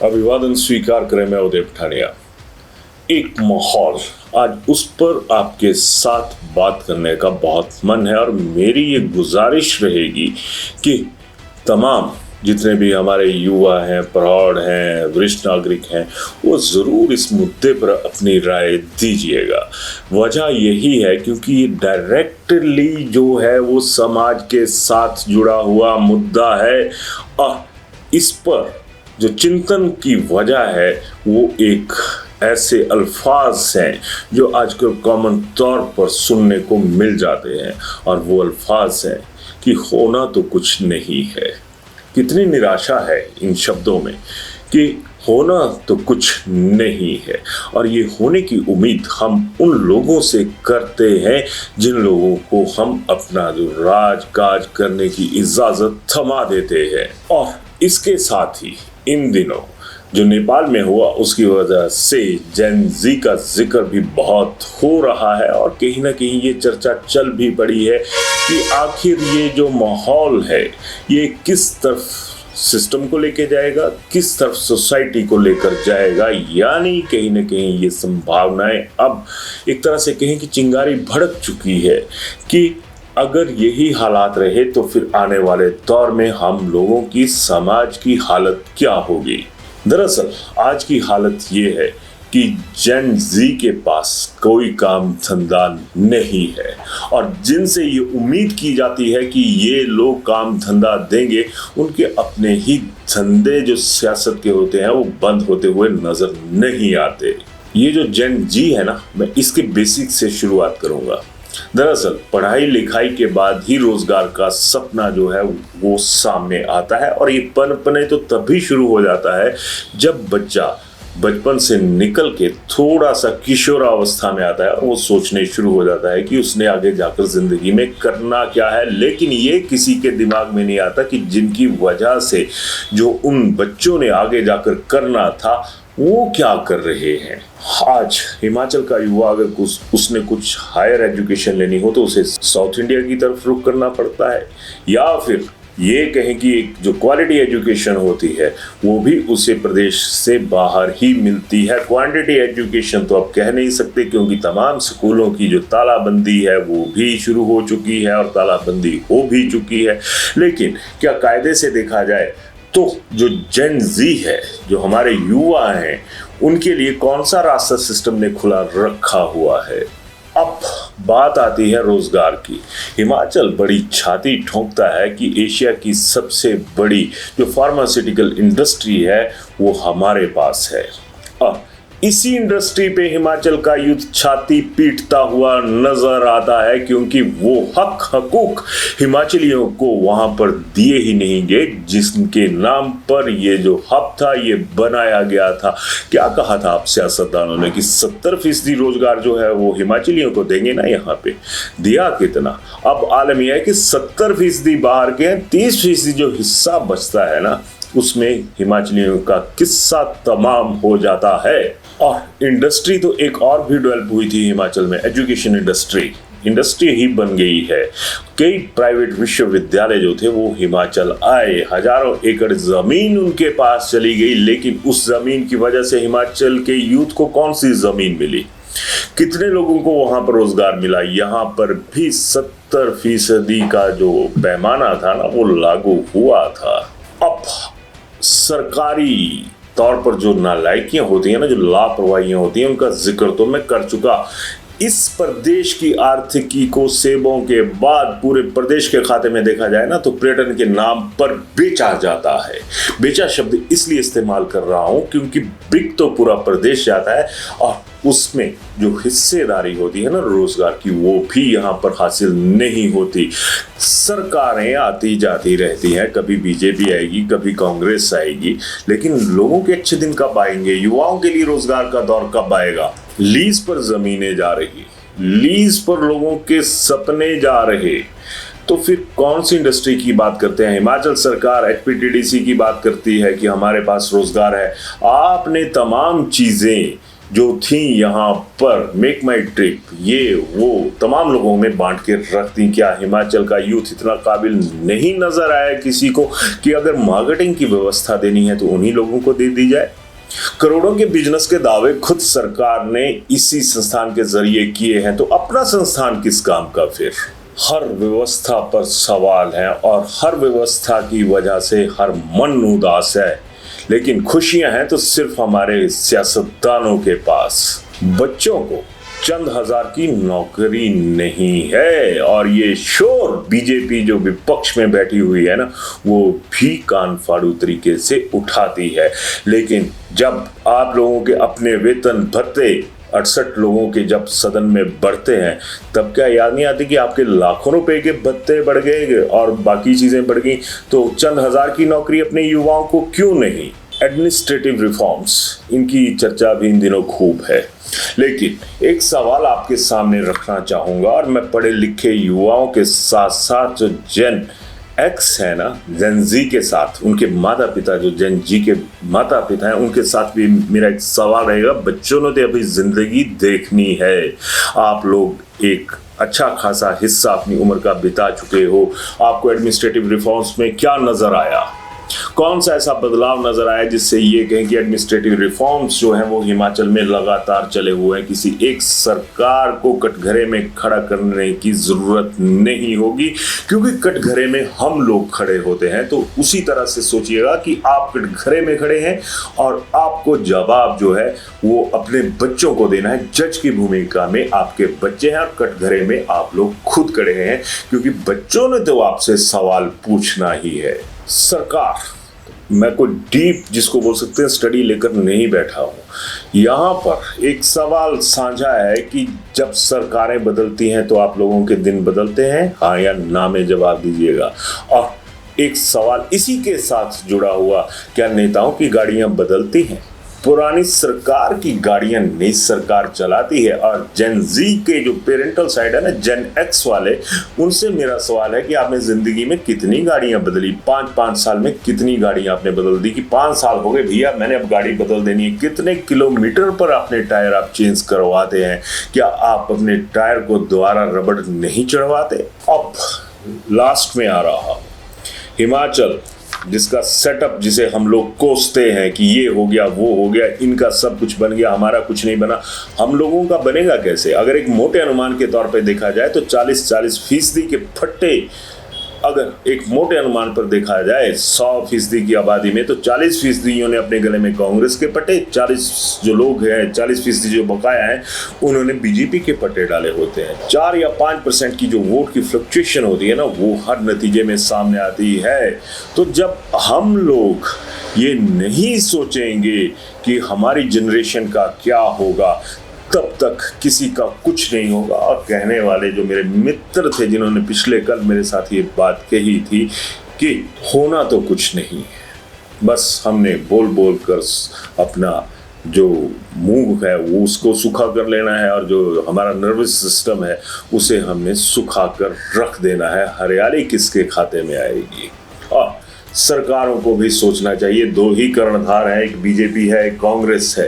अभिवादन स्वीकार करें। मैं उदय पठानिया। एक माहौल, आज उस पर आपके साथ बात करने का बहुत मन है और मेरी ये गुजारिश रहेगी कि तमाम जितने भी हमारे युवा हैं, प्रौढ़ हैं, वरिष्ठ नागरिक हैं, वो ज़रूर इस मुद्दे पर अपनी राय दीजिएगा। वजह यही है क्योंकि ये डायरेक्टली जो है वो समाज के साथ जुड़ा हुआ मुद्दा है और इस पर जो चिंतन की वजह है वो एक ऐसे अल्फाज हैं जो आजकल कॉमन तौर पर सुनने को मिल जाते हैं और वो अल्फाज हैं कि होना तो कुछ नहीं है। कितनी निराशा है इन शब्दों में कि होना तो कुछ नहीं है, और ये होने की उम्मीद हम उन लोगों से करते हैं जिन लोगों को हम अपना जो राज काज करने की इजाज़त थमा देते हैं। और इसके साथ ही इन दिनों जो नेपाल में हुआ उसकी वजह से जेन ज़ी का जिक्र भी बहुत हो रहा है और कहीं ना कहीं ये चर्चा चल भी पड़ी है कि आखिर ये जो माहौल है ये किस तरफ सिस्टम को लेके जाएगा, किस तरफ सोसाइटी को लेकर जाएगा। यानी कहीं ना कहीं ये संभावनाएं अब एक तरह से कहें कि चिंगारी भड़क चुकी है कि अगर यही हालात रहे तो फिर आने वाले दौर में हम लोगों की समाज की हालत क्या होगी। दरअसल आज की हालत ये है कि जेन ज़ी के पास कोई काम धंधा नहीं है और जिनसे ये उम्मीद की जाती है कि ये लोग काम धंधा देंगे, उनके अपने ही धंधे जो सियासत के होते हैं वो बंद होते हुए नजर नहीं आते। ये जो जेन ज़ी है ना, मैं इसके बेसिक से शुरुआत करूंगा। दरअसल पढ़ाई लिखाई के बाद ही रोजगार का सपना जो है वो सामने आता है और ये पनपने तो तभी शुरू हो जाता है जब बच्चा बचपन से निकल के थोड़ा सा किशोरावस्था में आता है और वो सोचने शुरू हो जाता है कि उसने आगे जाकर जिंदगी में करना क्या है। लेकिन ये किसी के दिमाग में नहीं आता कि जिनकी वजह से जो उन बच्चों ने आगे जाकर करना था वो क्या कर रहे हैं। आज हिमाचल का युवा अगर उसने कुछ हायर एजुकेशन लेनी हो तो उसे साउथ इंडिया की तरफ रुख करना पड़ता है, या फिर ये कहें कि एक जो क्वालिटी एजुकेशन होती है वो भी उसे प्रदेश से बाहर ही मिलती है। क्वांटिटी एजुकेशन तो अब कह नहीं सकते क्योंकि तमाम स्कूलों की जो तालाबंदी है वो भी शुरू हो चुकी है और तालाबंदी हो भी चुकी है। लेकिन क्या कायदे से देखा जाए तो जो जेन ज़ी है, जो हमारे युवा हैं, उनके लिए कौन सा रास्ता सिस्टम ने खुला रखा हुआ है। अब बात आती है रोजगार की। हिमाचल बड़ी छाती ठोंकता है कि एशिया की सबसे बड़ी जो फार्मास्यूटिकल इंडस्ट्री है वो हमारे पास है। इसी इंडस्ट्री पे हिमाचल का यूथ छाती पीटता हुआ नजर आता है क्योंकि वो हक हकूक हिमाचलियों को वहां पर दिए ही नहीं गए जिसके नाम पर ये जो हब था ये बनाया गया था। क्या कहा था आप सियासतदानों ने कि 70% रोजगार जो है वो हिमाचलियों को देंगे ना, यहाँ पे दिया कितना। अब आलम यह है कि 70% बाहर के हैं, 30% जो हिस्सा बचता है ना उसमें हिमाचलियों का किस्सा तमाम हो जाता है। और इंडस्ट्री तो एक और भी डेवलप हुई थी हिमाचल में, एजुकेशन इंडस्ट्री ही बन गई है। कई प्राइवेट विश्वविद्यालय जो थे वो हिमाचल आए, हजारों एकड़ जमीन उनके पास चली गई। लेकिन उस जमीन की वजह से हिमाचल के यूथ को कौन सी जमीन मिली, कितने लोगों को वहां पर रोजगार मिला। यहाँ पर भी 70% का जो पैमाना था ना वो लागू हुआ था। अब सरकारी तौर पर जो नालायकियां होती हैं ना, जो लापरवाहियां होती हैं, उनका जिक्र तो मैं कर चुका। इस प्रदेश की आर्थिकी को सेबों के बाद पूरे प्रदेश के खाते में देखा जाए ना तो पर्यटन के नाम पर बेचा जाता है। बेचा शब्द इसलिए इस्तेमाल कर रहा हूं क्योंकि बिक तो पूरा प्रदेश जाता है और उसमें जो हिस्सेदारी होती है ना रोजगार की वो भी यहाँ पर हासिल नहीं होती। सरकारें आती जाती रहती हैं, कभी बीजेपी आएगी, कभी कांग्रेस आएगी, लेकिन लोगों के अच्छे दिन कब आएंगे, युवाओं के लिए रोजगार का दौर कब आएगा। लीज पर जमीनें जा रही, लीज पर लोगों के सपने जा रहे, तो फिर कौन सी इंडस्ट्री की बात करते हैं। हिमाचल सरकार एचपीटीडीसी की बात करती है कि हमारे पास रोजगार है। आपने तमाम चीजें जो थी यहाँ पर मेक माई ट्रिप, ये वो तमाम लोगों में बांट के रख दी। क्या हिमाचल का यूथ इतना काबिल नहीं नजर आया किसी को कि अगर मार्केटिंग की व्यवस्था देनी है तो उन्हीं लोगों को दे दी जाए? करोड़ों के बिजनेस के दावे खुद सरकार ने इसी संस्थान के जरिए किए हैं, तो अपना संस्थान किस काम का फिर? हर व्यवस्था पर सवाल है और हर व्यवस्था की वजह से हर मन उदास है, लेकिन खुशियां हैं तो सिर्फ हमारे सियासतदानों के पास। बच्चों को चंद हजार की नौकरी नहीं है, और ये शोर बीजेपी जो विपक्ष में बैठी हुई है ना, वो भी कान फाड़ू तरीके से उठाती है। लेकिन जब आप लोगों के अपने वेतन भत्ते 68 लोगों के जब सदन में बढ़ते हैं, तब क्या याद नहीं आती कि आपके लाखों रुपए के भत्ते बढ़ गए और बाकी चीजें बढ़ गई, तो चंद हजार की नौकरी अपने युवाओं को क्यों नहीं? एडमिनिस्ट्रेटिव रिफॉर्म्स, इनकी चर्चा भी इन दिनों खूब है। लेकिन एक सवाल आपके सामने रखना चाहूंगा, और मैं पढ़े लिखे युवाओं के साथ साथ जो जेन एक्स है ना, जेन जी के साथ उनके माता पिता, जो जेन जी के माता पिता हैं, उनके साथ भी मेरा एक सवाल रहेगा। बच्चों ने तो अभी जिंदगी देखनी है। आप लोग एक अच्छा खासा हिस्सा अपनी उम्र का बिता चुके हो। आपको एडमिनिस्ट्रेटिव रिफॉर्म्स में क्या नजर आया? कौन सा ऐसा बदलाव नजर आया जिससे ये कहें कि एडमिनिस्ट्रेटिव रिफॉर्म्स जो हैं वो हिमाचल में लगातार चले हुए हैं? किसी एक सरकार को कटघरे में खड़ा करने की जरूरत नहीं होगी, क्योंकि कटघरे में हम लोग खड़े होते हैं। तो उसी तरह से सोचिएगा कि आप कटघरे में खड़े हैं और आपको जवाब जो है वो अपने बच्चों को देना है। जज की भूमिका में आपके बच्चे हैं और कटघरे में आप लोग खुद खड़े हैं, क्योंकि बच्चों ने तो आपसे सवाल पूछना ही है। सरकार, मैं कोई डीप जिसको बोल सकते हैं स्टडी लेकर नहीं बैठा हूं। यहां पर एक सवाल साझा है कि जब सरकारें बदलती हैं तो आप लोगों के दिन बदलते हैं, हाँ या ना में जवाब दीजिएगा। और एक सवाल इसी के साथ जुड़ा हुआ, क्या नेताओं की गाड़ियां बदलती हैं? पुरानी सरकार की गाड़ियां नई सरकार चलाती है। और जेन जी के जो पेरेंटल साइड है ना, जेन एक्स वाले, उनसे मेरा सवाल है कि आपने जिंदगी में कितनी गाड़ियां बदली? 5-5 साल में कितनी गाड़ियां आपने बदल दी? कि 5 साल हो गए भैया, मैंने अब गाड़ी बदल देनी है। कितने किलोमीटर पर अपने टायर आप चेंज करवाते हैं? क्या आप अपने टायर को दोबारा रबड़ नहीं चढ़वाते? अब लास्ट में आ रहा हिमाचल, जिसका सेटअप, जिसे हम लोग कोसते हैं कि ये हो गया वो हो गया, इनका सब कुछ बन गया, हमारा कुछ नहीं बना। हम लोगों का बनेगा कैसे? अगर एक मोटे अनुमान के तौर पे देखा जाए तो 40% के फट्टे, अगर एक मोटे अनुमान पर देखा जाए 100% की आबादी में, तो 40% ने अपने गले में कांग्रेस के पट्टे, 40 जो लोग हैं, 40% जो बकाया हैं, उन्होंने बीजेपी के पट्टे डाले होते हैं। 4 या 5% की जो वोट की फ्लक्चुएशन होती है ना, वो हर नतीजे में सामने आती है। तो जब हम लोग ये नहीं सोचेंगे कि हमारी जनरेशन का क्या होगा, तब तक किसी का कुछ नहीं होगा। और कहने वाले जो मेरे मित्र थे, जिन्होंने पिछले कल मेरे साथ ये बात कही थी कि होना तो कुछ नहीं है, बस हमने बोल बोल कर अपना जो मुंह है वो उसको सूखा कर लेना है, और जो हमारा नर्वस सिस्टम है उसे हमने सुखा कर रख देना है। हरियाली किसके खाते में आएगी? और सरकारों को भी सोचना चाहिए। 2 ही कर्णधार हैं, एक बीजेपी है, एक कांग्रेस है,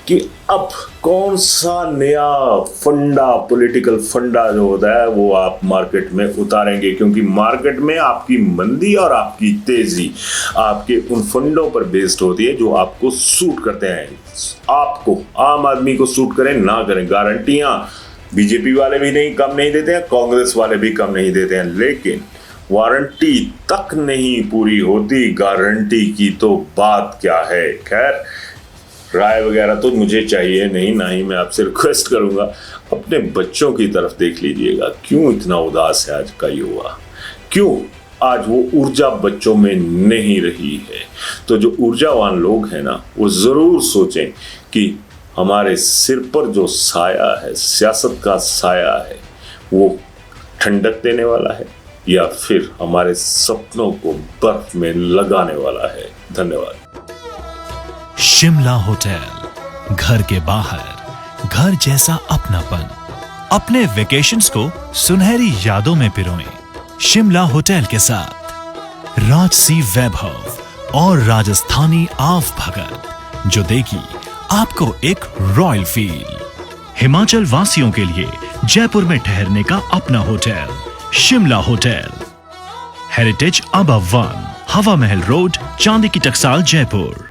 कि अब कौन सा नया फंडा, पॉलिटिकल फंडा जो होता है वो आप मार्केट में उतारेंगे, क्योंकि मार्केट में आपकी मंदी और आपकी तेजी आपके उन फंडों पर बेस्ड होती है जो आपको सूट करते हैं। आपको, आम आदमी को सूट करें ना करें, गारंटियां बीजेपी वाले भी नहीं कम नहीं देते हैं, कांग्रेस वाले भी कम नहीं देते हैं, लेकिन वारंटी तक नहीं पूरी होती, गारंटी की तो बात क्या है। खैर, राय वगैरह तो मुझे चाहिए नहीं, ना ही मैं आपसे रिक्वेस्ट करूंगा। अपने बच्चों की तरफ देख लीजिएगा, क्यों इतना उदास है आज का युवा? क्यों आज वो ऊर्जा बच्चों में नहीं रही है? तो जो ऊर्जावान लोग हैं ना, वो जरूर सोचें कि हमारे सिर पर जो साया है, सियासत का साया है, वो ठंडक देने वाला है या फिर हमारे सपनों को बर्फ में लगाने वाला है। धन्यवाद। शिमला होटल, घर के बाहर घर जैसा अपनापन। अपने वेकेशंस को सुनहरी यादों में पिरोएं शिमला होटल के साथ। राजसी वैभव और राजस्थानी आव भगत, जो देगी आपको एक रॉयल फील। हिमाचल वासियों के लिए जयपुर में ठहरने का अपना hotel, Shimla hotel. Heritage above 1, हवा महल रोड, चांदी की टकसाल, जयपुर।